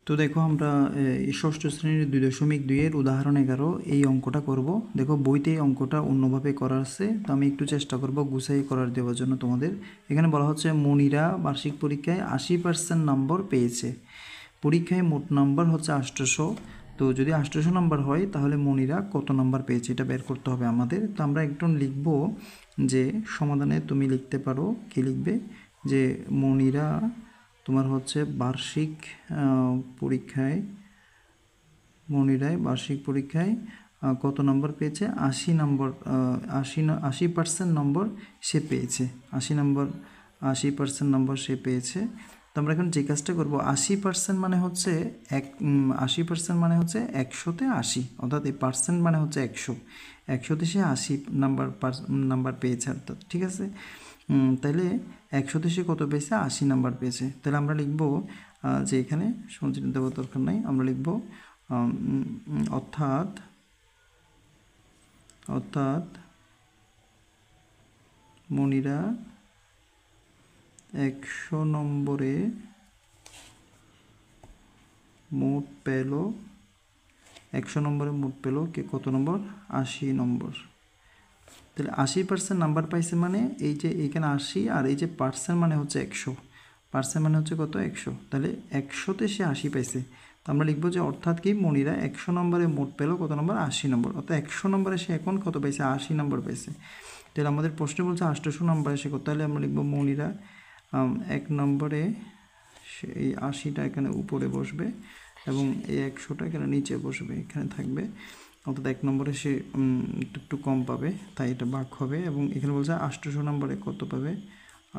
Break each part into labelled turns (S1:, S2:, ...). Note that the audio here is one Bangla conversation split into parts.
S1: তো দেখো আমরা এই ষষ্ঠ শ্রেণীর 2.2 এর উদাহরণ 11 এই অঙ্কটা করব। দেখো বইতে এই অঙ্কটা অন্যভাবে করা আছে, তো আমি একটু চেষ্টা করব গুছাই করার দেওয়ার জন্য তোমাদের। এখানে বলা হচ্ছে মনিরা বার্ষিক পরীক্ষায় 80% নম্বর পেয়েছে। পরীক্ষায় মোট নম্বর হচ্ছে 800। তো যদি 800 নম্বর হয় তাহলে মনিরা কত নম্বর পেয়েছে এটা বের করতে হবে আমাদের। তো আমরা একটু লিখব যে সমাধানে তুমি লিখতে পারো, কি লিখবে যে মনিরা তোমার হচ্ছে বার্ষিক পরীক্ষায় মনিরায় বার্ষিক পরীক্ষায় কত নম্বর পেয়েছে? 80 নম্বর, 80% নম্বর সে পেয়েছে। 80% নম্বর সে পেয়েছে। তো আমরা এখন যে কাজটা করবো, 80% মানে হচ্ছে 80% মানে হচ্ছে 100-তে 80, অর্থাৎ এই পার্সেন্ট মানে হচ্ছে 100। 100-তে সে 80 নাম্বার পেয়েছে অর্থাৎ, ঠিক আছে। তাহলে 100-তে সে কত পেয়েছে? 80 নাম্বার পেয়েছে। তাহলে আমরা লিখবো যে এখানে সঞ্চিত দেওয়ার দরকার নাই, আমরা লিখবো অর্থাৎ মনিরা 100 নম্বরে মোট পেল, 100 নম্বরে মোট পেল কে কত নম্বর? 80 নম্বর। তাহলে 80% নাম্বার পাইছে মানে এই যে এইখানে 80 আর এই যে পার্সেন্ট মানে হচ্ছে 100, পার্সেন্ট মানে হচ্ছে কত? 100। তাহলে 100-তে সে 80 পাইছে। তো আমরা লিখবো যে অর্থাৎ কি মনিরা 100 নম্বরে মোট পেল কত নম্বর? 80 নম্বর। অর্থাৎ 100 নম্বরে সে এখন কত পাইছে? 80 নম্বর পাইছে। তাহলে আমাদের প্রশ্নে বলছে 800 নম্বরে সে কত, তাহলে আমরা লিখবো মনিরা 1 নম্বরে এই 80টা এখানে উপরে বসবে এবং এই 100টা এখানে নিচে বসবে, এখানে থাকবে। অর্থাৎ 1 নম্বরে সে একটু কম পাবে, তাই এটা ভাগ হবে। এবং এখানে বলছে 800 নম্বরে কত পাবে?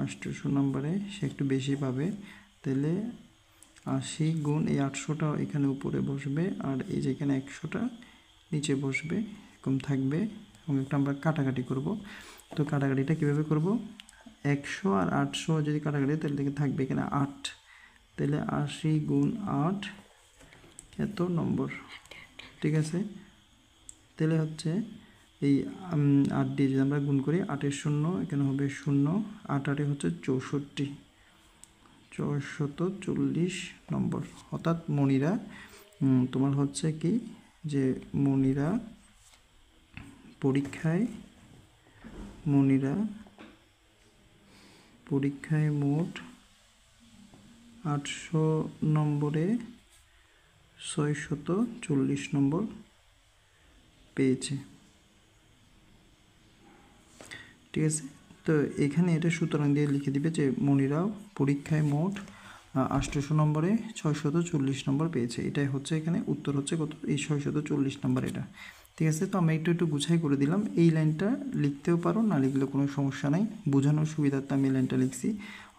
S1: 800 নম্বরে সে একটু বেশি পাবে। তাহলে 80 গুণ এই 800টা এখানে উপরে বসবে আর এই যে এখানে 100টা নিচে বসবে, এরকম থাকবে। এবং একটা আমরা কাটাকাটি করব। তো কাটাকাটিটা কীভাবে করব? 100 আর 800 যদি কাটাকাটি তাহলে দেখে থাকবে এখানে 8। তাহলে 80 গুণ 8 এত নম্বর, ঠিক আছে। তাহলে হচ্ছে এই 8 দিয়ে যদি আমরা গুণ করি, 8-এর 0 এখানে হবে 0, 8-8 হচ্ছে 64, 440 নম্বর। অর্থাৎ মনিরা তোমার হচ্ছে কি যে মনিরা পরীক্ষায় মোট 800 নম্বরে 640 নম্বর পেয়েছে, ঠিক আছে। তো এখানে এটা সুতরাং দিয়ে লিখে দিবে যে মনিরা পরীক্ষায় মোট 800 নম্বরে 640 নম্বর পেয়েছে। এটাই হচ্ছে এখানে উত্তর হচ্ছে কত? এই 640 নম্বর, এটা ঠিক আছে। তো আমরা একটু গুছাই করে দিলাম। এই লাইনটা লিখতেও পারো, না লিখলে কোনো সমস্যা নাই, বোঝানোর সুবিধার্থে আমি এই লাইনটা লিখছি।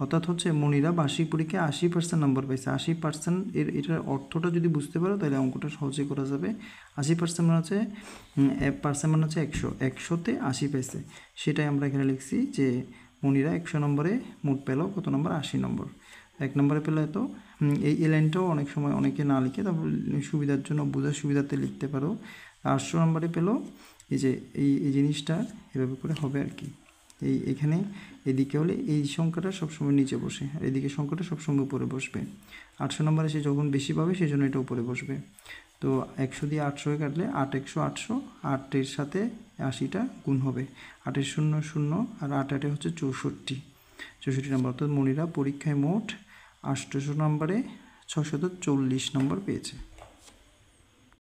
S1: অর্থাৎ হচ্ছে মনিরা বার্ষিক পরীক্ষায় 80% নম্বর পাইছে। 80% এটার অর্থটা যদি বুঝতে পারো তাহলে অঙ্কটা সহজে করা যাবে। 80% মানে হচ্ছে পার্সেন্ট মানে হচ্ছে 100, 100-তে 80 পাইছে। সেটাই আমরা এখানে লিখছি যে মনিরা 100 নম্বরে মোট পেল কত নম্বর? 80 নম্বর। 1 নম্বরে পেলে তো এই লাইনটাও অনেক সময় অনেকে না লিখে, তারপর সুবিধার জন্য বোঝার সুবিধাতে লিখতে পারো। 800 নম্বরে পেল এই যে এই জিনিসটা এভাবে করে হবে আর কি। এখানে এদিকে হলে এই সংখ্যাটা সবসময় নিচে বসে আর এদিকে সংখ্যাটা সবসময় উপরে বসবে। 800 নম্বরে সে যখন বেশি পাবে সেই জন্য এটা উপরে বসবে। তো 100 দিয়ে 800 কাটলে 8 100 800, 8-এর সাথে 80টা গুণ হবে। 8-এর 0 0 আর 8-8 হচ্ছে 64 নম্বর। অর্থাৎ মনিরা পরীক্ষায় মোট 800 নম্বরে 640 নম্বর পেয়েছে।